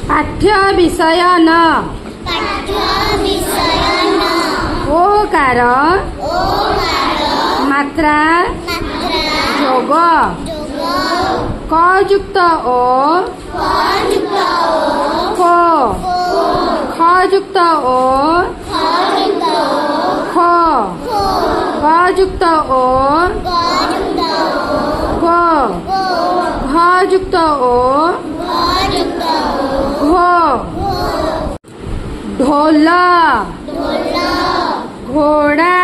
पाठ्य विषय न ओकार मात्रा जोग क युक्त ओ ख ख युक्त ओ ख ग युक्त ओ ग घ युक्त ओ घ ढोल घोड़ा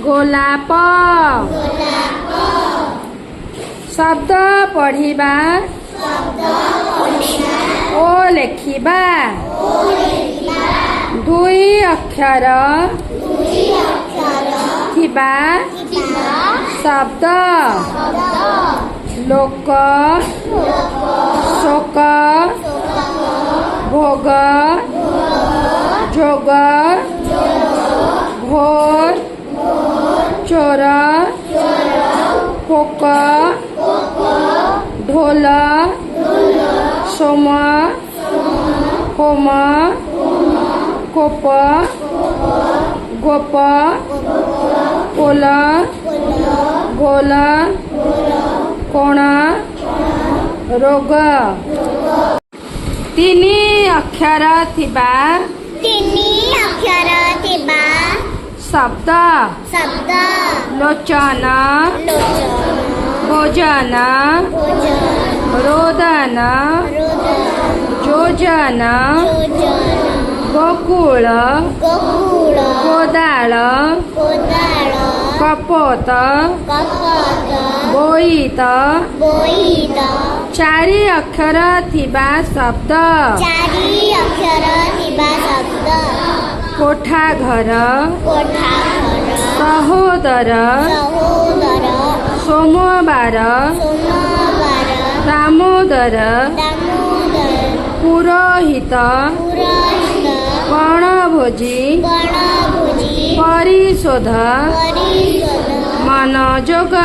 गोलाप शब्द पढ़िबा ओ लेखिबा दुई अक्षर थिबा शब्द लोक शोक भोग जोग घोर चोर फोक ढोल सोम होम कोप गोप पोल गोल कोण रोग तीनी अक्षर थिबा शब्द लोचन भोजन रोदन योजन गोकुल कोदाल कपोत बोईत चारि अक्षर थिबा शब्द कोठा घर सहोदर सोमवार दामोदर पुरोहित गणभोजी परिशोध मनोजोग